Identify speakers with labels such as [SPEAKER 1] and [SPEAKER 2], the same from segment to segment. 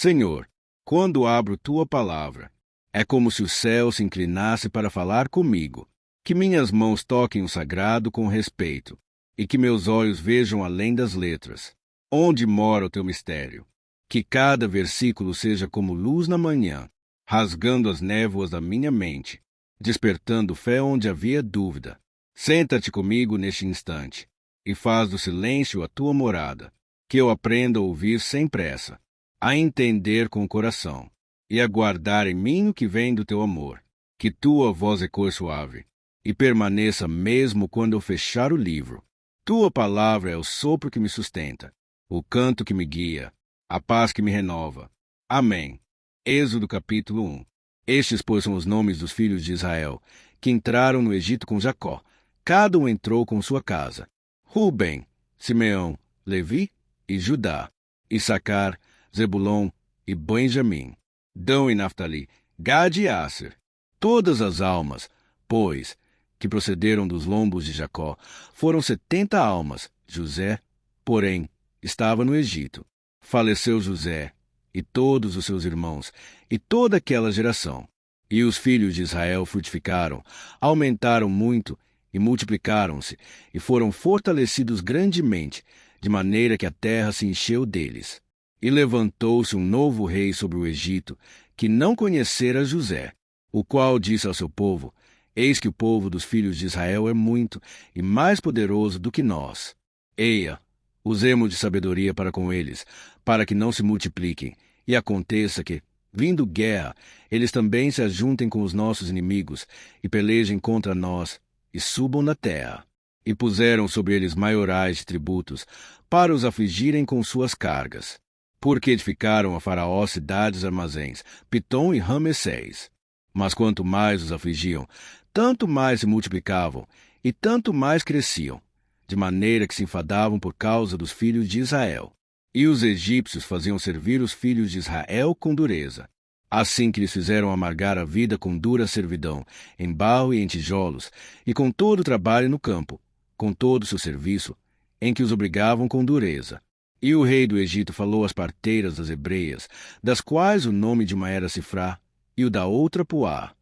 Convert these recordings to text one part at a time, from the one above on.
[SPEAKER 1] Senhor, quando abro tua palavra, é como se o céu se inclinasse para falar comigo. Que minhas mãos toquem o sagrado com respeito, e que meus olhos vejam além das letras. Onde mora o teu mistério? Que cada versículo seja como luz na manhã, rasgando as névoas da minha mente, despertando fé onde havia dúvida. Senta-te comigo neste instante, e faz do silêncio a tua morada, que eu aprenda a ouvir sem pressa, a entender com o coração, e a guardar em mim o que vem do teu amor. Que tua voz ecoe suave, e permaneça mesmo quando eu fechar o livro. Tua palavra é o sopro que me sustenta, o canto que me guia, a paz que me renova. Amém. Êxodo capítulo 1. Estes, pois, são os nomes dos filhos de Israel, que entraram no Egito com Jacó. Cada um entrou com sua casa. Rubem, Simeão, Levi e Judá, Issacar, Zebulon e Benjamim, Dão e Naftali, Gade e Asser. Todas as almas, pois, que procederam dos lombos de Jacó, foram 70 almas. José, porém, estava no Egito. Faleceu José, e todos os seus irmãos, e toda aquela geração. E os filhos de Israel frutificaram, aumentaram muito, e multiplicaram-se, e foram fortalecidos grandemente, de maneira que a terra se encheu deles. E levantou-se um novo rei sobre o Egito, que não conhecera José, o qual disse ao seu povo: Eis que o povo dos filhos de Israel é muito, e mais poderoso do que nós. Eia, usemos de sabedoria para com eles, para que não se multipliquem, e aconteça que, vindo guerra, eles também se ajuntem com os nossos inimigos, e pelejem contra nós, e subam na terra. E puseram sobre eles maiorais de tributos, para os afligirem com suas cargas. Porque edificaram a Faraó cidades armazéns, Pitom e Ramessés. Mas quanto mais os afligiam, tanto mais se multiplicavam, e tanto mais cresciam, de maneira que se enfadavam por causa dos filhos de Israel. E os egípcios faziam servir os filhos de Israel com dureza. Assim que lhes fizeram amargar a vida com dura servidão, em barro e em tijolos, e com todo o trabalho no campo, com todo o seu serviço, em que os obrigavam com dureza. E o rei do Egito falou às parteiras das hebreias, das quais o nome de uma era Sifrá, e o da outra Puá.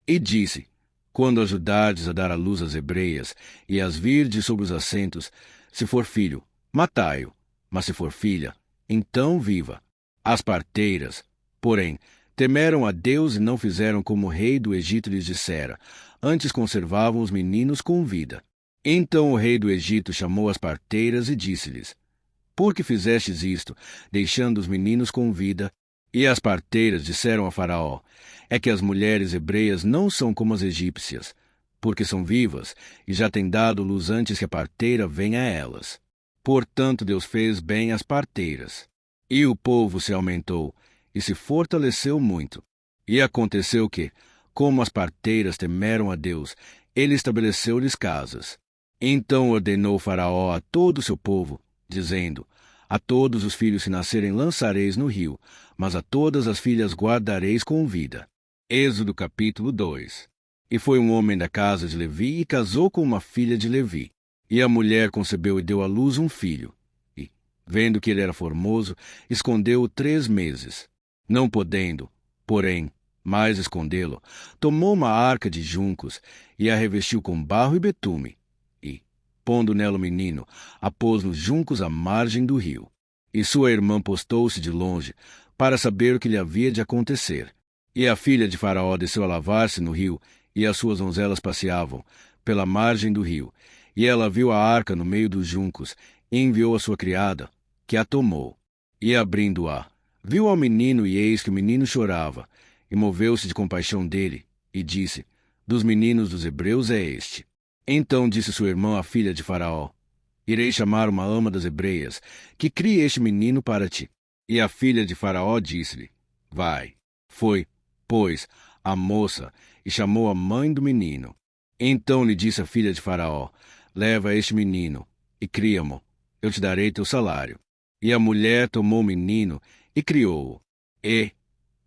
[SPEAKER 1] E disse: Quando ajudardes a dar à luz as hebreias, e as virdes sobre os assentos, se for filho, matai-o, mas se for filha, então viva. As parteiras, porém, temeram a Deus e não fizeram como o rei do Egito lhes dissera, antes conservavam os meninos com vida. Então o rei do Egito chamou as parteiras e disse-lhes: Por que fizestes isto, deixando os meninos com vida? E as parteiras disseram a Faraó: É que as mulheres hebreias não são como as egípcias, porque são vivas e já têm dado luz antes que a parteira venha a elas. Portanto, Deus fez bem às parteiras. E o povo se aumentou e se fortaleceu muito. E aconteceu que, como as parteiras temeram a Deus, ele estabeleceu-lhes casas. Então ordenou Faraó a todo o seu povo, dizendo: A todos os filhos que nascerem lançareis no rio, mas a todas as filhas guardareis com vida. Êxodo capítulo 2. E foi um homem da casa de Levi e casou com uma filha de Levi. E a mulher concebeu e deu à luz um filho. E, vendo que ele era formoso, escondeu-o 3 meses. Não podendo, porém, mais escondê-lo, tomou uma arca de juncos e a revestiu com barro e betume. E, pondo nela o menino, a pôs nos juncos à margem do rio. E sua irmã postou-se de longe, para saber o que lhe havia de acontecer. E a filha de Faraó desceu a lavar-se no rio, e as suas donzelas passeavam pela margem do rio. E ela viu a arca no meio dos juncos, e enviou a sua criada, que a tomou. E abrindo-a, viu ao menino, e eis que o menino chorava, e moveu-se de compaixão dele, e disse: Dos meninos dos hebreus é este. Então disse sua irmã, a filha de Faraó: Irei chamar uma ama das hebreias, que crie este menino para ti. E a filha de Faraó disse-lhe: Vai. Foi, pois, a moça, e chamou a mãe do menino. Então lhe disse a filha de Faraó: Leva este menino, e cria-mo, eu te darei teu salário. E a mulher tomou o menino, e criou-o. E,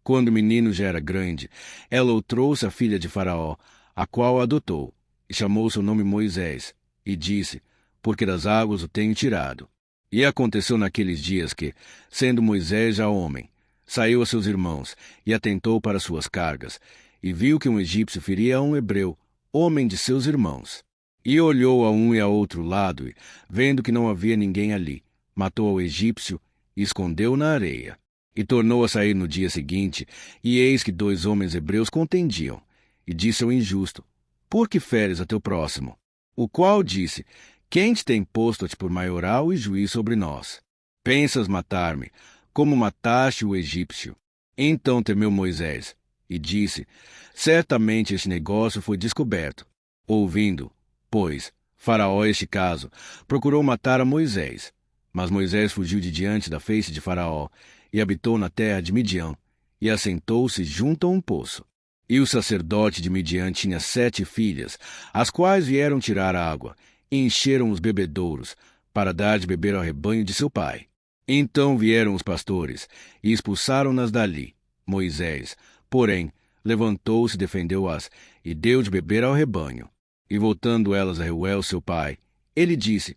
[SPEAKER 1] quando o menino já era grande, ela o trouxe à filha de Faraó, a qual o adotou, e chamou seu nome Moisés, e disse: Porque das águas o tenho tirado. E aconteceu naqueles dias que, sendo Moisés já homem, saiu a seus irmãos e atentou para suas cargas, e viu que um egípcio feria a um hebreu, homem de seus irmãos. E olhou a um e a outro lado, e, vendo que não havia ninguém ali, matou ao egípcio e escondeu na areia. E tornou a sair no dia seguinte, e eis que 2 homens hebreus contendiam. E disse ao injusto: Por que feres a teu próximo? O qual disse: Quem te tem posto-te por maioral e juiz sobre nós? Pensas matar-me, como mataste o egípcio? Então temeu Moisés, e disse: Certamente este negócio foi descoberto. Ouvindo, pois, Faraó este caso, procurou matar a Moisés. Mas Moisés fugiu de diante da face de Faraó, e habitou na terra de Midian, e assentou-se junto a um poço. E o sacerdote de Midian tinha 7 filhas, as quais vieram tirar água, e encheram os bebedouros, para dar de beber ao rebanho de seu pai. Então vieram os pastores, e expulsaram-nas dali. Moisés, porém, levantou-se e defendeu-as, e deu de beber ao rebanho. E voltando elas a Reuel, seu pai, ele disse: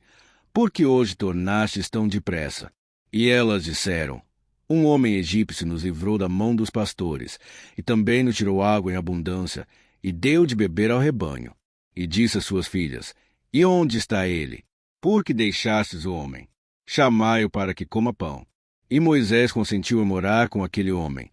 [SPEAKER 1] Por que hoje tornastes tão depressa? E elas disseram: Um homem egípcio nos livrou da mão dos pastores, e também nos tirou água em abundância, e deu de beber ao rebanho. E disse às suas filhas: E onde está ele? Por que deixastes o homem? Chamai-o para que coma pão. E Moisés consentiu em morar com aquele homem.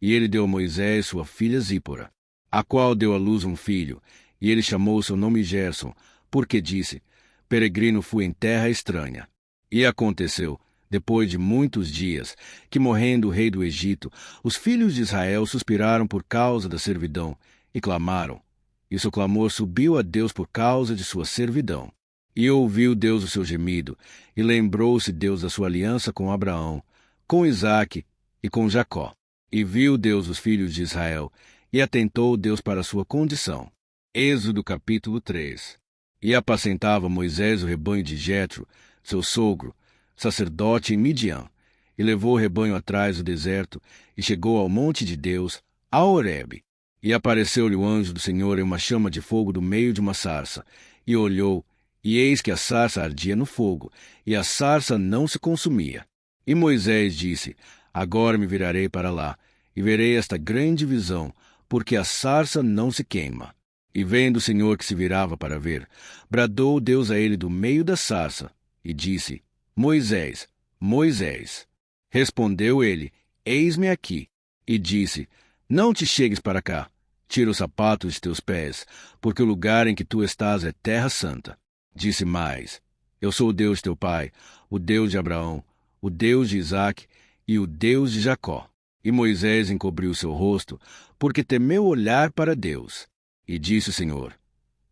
[SPEAKER 1] E ele deu a Moisés sua filha Zípora, a qual deu à luz um filho, e ele chamou seu nome Gerson, porque disse: Peregrino fui em terra estranha. E aconteceu, depois de muitos dias, que morrendo o rei do Egito, os filhos de Israel suspiraram por causa da servidão, e clamaram. E seu clamor subiu a Deus por causa de sua servidão. E ouviu Deus o seu gemido, e lembrou-se Deus da sua aliança com Abraão, com Isaque e com Jacó. E viu Deus os filhos de Israel, e atentou Deus para a sua condição. Êxodo capítulo 3. E apacentava Moisés o rebanho de Jetro, seu sogro, sacerdote em Midian, e levou o rebanho atrás do deserto, e chegou ao monte de Deus, a Horebe. E apareceu-lhe o anjo do Senhor em uma chama de fogo do meio de uma sarça, e olhou, e eis que a sarça ardia no fogo, e a sarça não se consumia. E Moisés disse: Agora me virarei para lá, e verei esta grande visão, porque a sarça não se queima. E vendo o Senhor que se virava para ver, bradou Deus a ele do meio da sarça, e disse: Moisés, Moisés. Respondeu ele: Eis-me aqui. E disse: Não te chegues para cá, tira os sapatos de teus pés, porque o lugar em que tu estás é terra santa. Disse mais: Eu sou o Deus de teu pai, o Deus de Abraão, o Deus de Isaque e o Deus de Jacó. E Moisés encobriu seu rosto, porque temeu olhar para Deus. E disse o Senhor: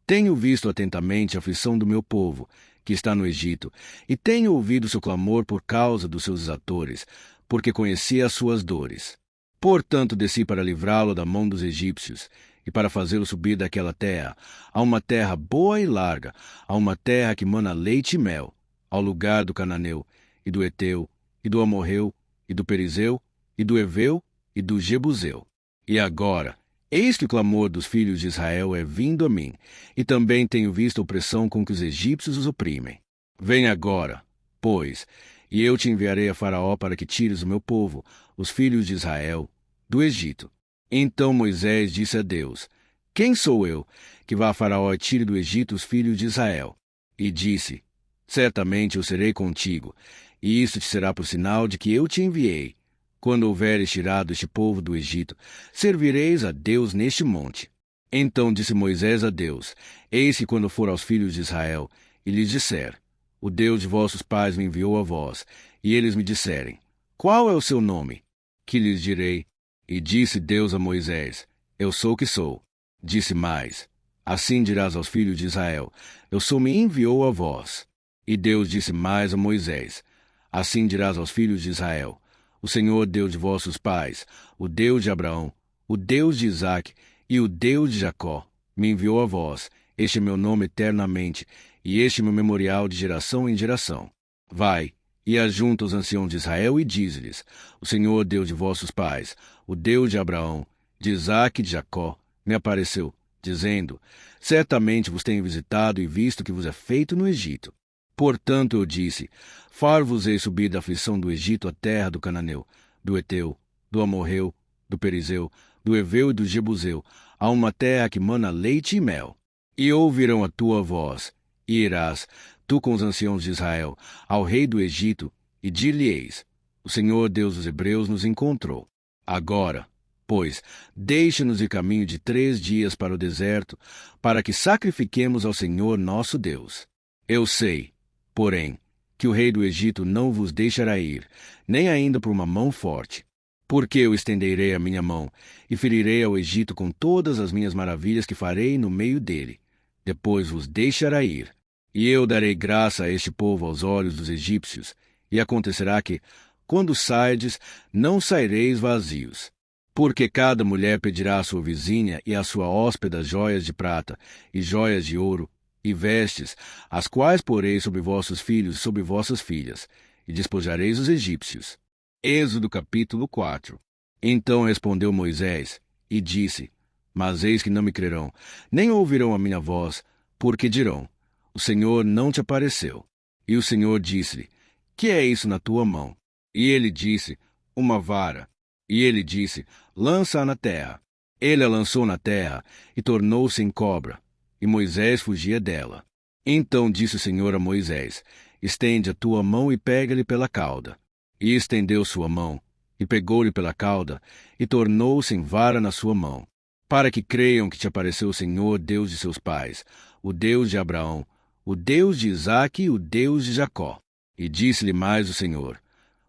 [SPEAKER 1] Tenho visto atentamente a aflição do meu povo, que está no Egito, e tenho ouvido seu clamor por causa dos seus exatores, porque conheci as suas dores. Portanto desci para livrá-lo da mão dos egípcios, e para fazê-lo subir daquela terra, a uma terra boa e larga, a uma terra que mana leite e mel, ao lugar do cananeu, e do Eteu, e do Amorreu, e do Perizeu, e do Eveu, e do Jebuseu. E agora, eis que o clamor dos filhos de Israel é vindo a mim, e também tenho visto a opressão com que os egípcios os oprimem. Vem agora, pois, e eu te enviarei a Faraó para que tires o meu povo, os filhos de Israel, do Egito. Então Moisés disse a Deus: Quem sou eu, que vá a Faraó e tire do Egito os filhos de Israel? E disse: Certamente eu serei contigo, e isto te será por sinal de que eu te enviei. Quando houveres tirado este povo do Egito, servireis a Deus neste monte. Então disse Moisés a Deus: Eis que quando for aos filhos de Israel, e lhes disser: O Deus de vossos pais me enviou a vós, e eles me disserem: Qual é o seu nome? Que lhes direi? E disse Deus a Moisés: Eu sou o que sou. Disse mais: Assim dirás aos filhos de Israel: Eu sou me enviou a vós. E Deus disse mais a Moisés: Assim dirás aos filhos de Israel: O Senhor Deus de vossos pais, o Deus de Abraão, o Deus de Isaque e o Deus de Jacó, me enviou a vós. Este é meu nome eternamente, e este é meu memorial de geração em geração. Vai, e ajunta os anciãos de Israel e diz-lhes: O Senhor Deus de vossos pais, o Deus de Abraão, de Isaque e de Jacó, me apareceu, dizendo: Certamente vos tenho visitado e visto o que vos é feito no Egito. Portanto eu disse: Far-vos-ei subir da aflição do Egito à terra do cananeu, do Eteu, do Amorreu, do Perizeu, do Heveu e do Jebuseu, a uma terra que mana leite e mel. E ouvirão a tua voz, e irás, tu com os anciãos de Israel, ao rei do Egito, e dir-lhe-eis: o Senhor Deus dos Hebreus nos encontrou. Agora, pois, deixa-nos ir caminho de 3 dias para o deserto, para que sacrifiquemos ao Senhor nosso Deus. Eu sei, porém, que o rei do Egito não vos deixará ir, nem ainda por uma mão forte. Porque eu estenderei a minha mão, e ferirei ao Egito com todas as minhas maravilhas que farei no meio dele. Depois vos deixará ir. E eu darei graça a este povo aos olhos dos egípcios, e acontecerá que, quando sairdes, não saireis vazios. Porque cada mulher pedirá à sua vizinha e à sua hóspeda joias de prata, e joias de ouro, e vestes, as quais porei sobre vossos filhos e sobre vossas filhas, e despojareis os egípcios. Êxodo capítulo 4. Então respondeu Moisés, e disse: Mas eis que não me crerão, nem ouvirão a minha voz, porque dirão: o Senhor não te apareceu. E o Senhor disse-lhe: que é isso na tua mão? E ele disse: uma vara. E ele disse: lança-a na terra. Ele a lançou na terra, e tornou-se em cobra. E Moisés fugia dela. Então disse o Senhor a Moisés: estende a tua mão e pega-lhe pela cauda. E estendeu sua mão, e pegou-lhe pela cauda, e tornou-se em vara na sua mão, para que creiam que te apareceu o Senhor, Deus de seus pais, o Deus de Abraão, o Deus de Isaque e o Deus de Jacó. E disse-lhe mais o Senhor: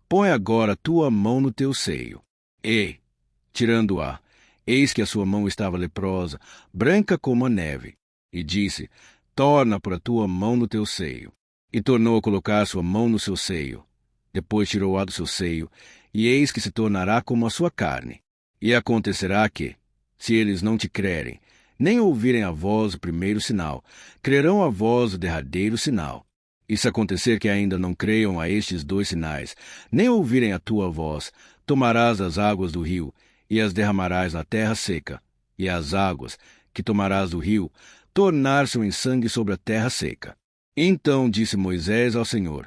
[SPEAKER 1] põe agora a tua mão no teu seio. E, tirando-a, eis que a sua mão estava leprosa, branca como a neve. E disse: torna por a tua mão no teu seio. E tornou a colocar a sua mão no seu seio. Depois tirou-a do seu seio, e eis que se tornará como a sua carne. E acontecerá que, se eles não te crerem, nem ouvirem a voz do primeiro sinal, crerão a voz do derradeiro sinal. E se acontecer que ainda não creiam a estes 2 sinais, nem ouvirem a tua voz, tomarás as águas do rio, e as derramarás na terra seca, e as águas, que tomarás do rio, tornar-se em sangue sobre a terra seca. Então disse Moisés ao Senhor: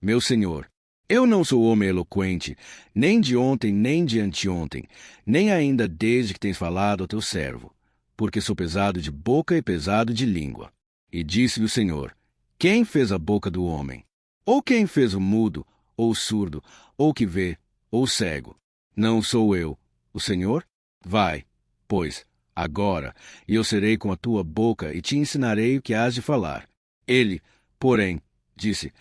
[SPEAKER 1] meu Senhor, eu não sou homem eloquente, nem de ontem, nem de anteontem, nem ainda desde que tens falado ao teu servo, porque sou pesado de boca e pesado de língua. E disse-lhe o Senhor: quem fez a boca do homem? Ou quem fez o mudo, ou o surdo, ou o que vê, ou o cego? Não sou eu, o Senhor? Vai, pois, agora, e eu serei com a tua boca e te ensinarei o que hás de falar. Ele, porém, disse: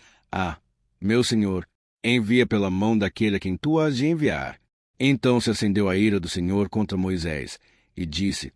[SPEAKER 1] meu Senhor, envia pela mão daquele a quem tu has de enviar. Então se acendeu a ira do Senhor contra Moisés, e disse: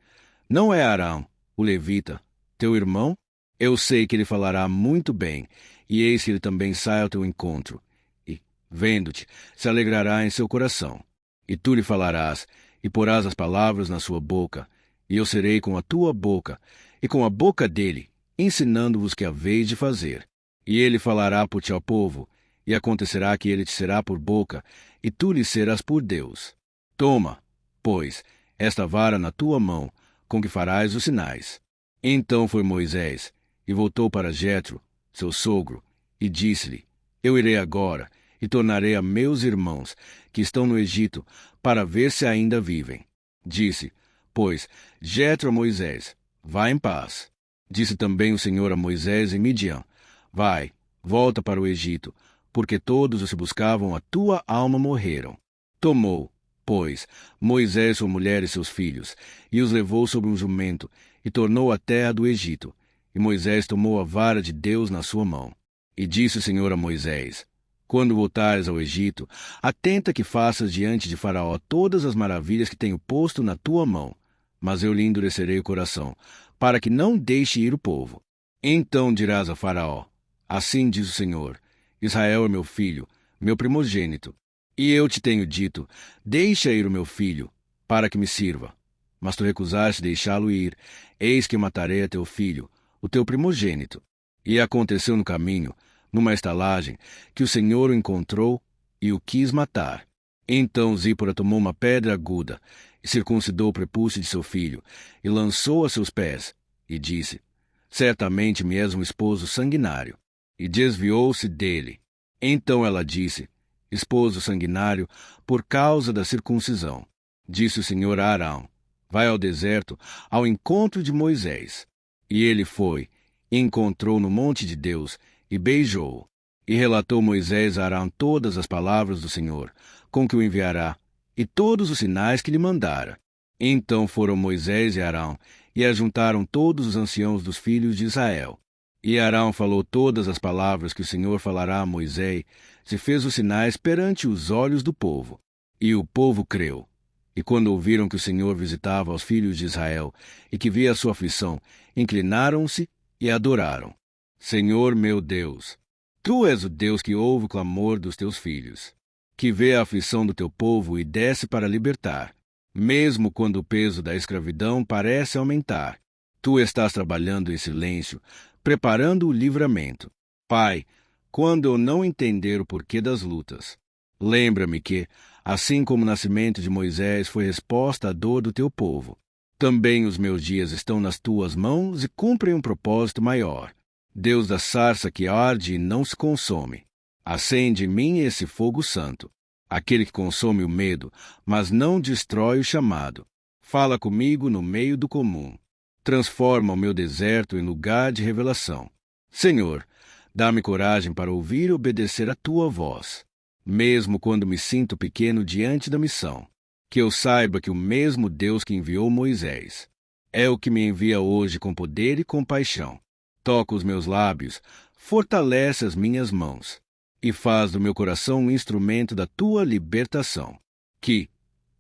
[SPEAKER 1] não é Arão, o levita, teu irmão? Eu sei que ele falará muito bem, e eis que ele também sai ao teu encontro, e, vendo-te, se alegrará em seu coração. E tu lhe falarás, e porás as palavras na sua boca, e eu serei com a tua boca, e com a boca dele, ensinando-vos que haveis de fazer. E ele falará por ti ao povo, e acontecerá que ele te será por boca, e tu lhe serás por Deus. Toma, pois, esta vara na tua mão, com que farás os sinais. Então foi Moisés, e voltou para Jetro, seu sogro, e disse-lhe: eu irei agora, e tornarei a meus irmãos, que estão no Egito, para ver se ainda vivem. Disse, pois, Jetro a Moisés: vá em paz. Disse também o Senhor a Moisés em Midian: vai, volta para o Egito, porque todos os que buscavam a tua alma morreram. Tomou, pois, Moisés sua mulher e seus filhos, e os levou sobre um jumento, e tornou à terra do Egito. E Moisés tomou a vara de Deus na sua mão. E disse o Senhor a Moisés: quando voltares ao Egito, atenta que faças diante de Faraó todas as maravilhas que tenho posto na tua mão, mas eu lhe endurecerei o coração, para que não deixe ir o povo. Então dirás a Faraó: assim diz o Senhor: Israel é meu filho, meu primogênito. E eu te tenho dito: deixa ir o meu filho, para que me sirva. Mas tu recusaste deixá-lo ir, eis que eu matarei a teu filho, o teu primogênito. E aconteceu no caminho, numa estalagem, que o Senhor o encontrou e o quis matar. Então Zípora tomou uma pedra aguda, e circuncidou o prepúcio de seu filho, e lançou a seus pés, e disse: certamente me és um esposo sanguinário. E desviou-se dele. Então ela disse: esposo sanguinário, por causa da circuncisão. Disse o Senhor a Arão: vai ao deserto, ao encontro de Moisés. E ele foi, e encontrou no monte de Deus, e beijou-o. E relatou Moisés a Arão todas as palavras do Senhor, com que o enviará, e todos os sinais que lhe mandara. Então foram Moisés e Arão, e ajuntaram todos os anciãos dos filhos de Israel. E Arão falou todas as palavras que o Senhor falará a Moisés, e fez os sinais perante os olhos do povo. E o povo creu. E quando ouviram que o Senhor visitava os filhos de Israel, e que via a sua aflição, inclinaram-se e adoraram. Senhor meu Deus, Tu és o Deus que ouve o clamor dos Teus filhos, que vê a aflição do Teu povo e desce para libertar, mesmo quando o peso da escravidão parece aumentar. Tu estás trabalhando em silêncio, preparando o livramento. Pai, quando eu não entender o porquê das lutas, lembra-me que, assim como o nascimento de Moisés foi resposta à dor do Teu povo, também os meus dias estão nas Tuas mãos e cumprem um propósito maior. Deus da sarça que arde e não se consome, acende em mim esse fogo santo, aquele que consome o medo, mas não destrói o chamado. Fala comigo no meio do comum. Transforma o meu deserto em lugar de revelação. Senhor, dá-me coragem para ouvir e obedecer a Tua voz, mesmo quando me sinto pequeno diante da missão. Que eu saiba que o mesmo Deus que enviou Moisés é o que me envia hoje com poder e compaixão. Toca os meus lábios, fortalece as minhas mãos e faz do meu coração um instrumento da Tua libertação. Que,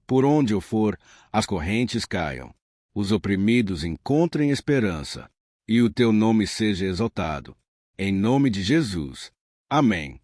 [SPEAKER 1] por onde eu for, as correntes caiam, os oprimidos encontrem esperança e o Teu nome seja exaltado. Em nome de Jesus. Amém.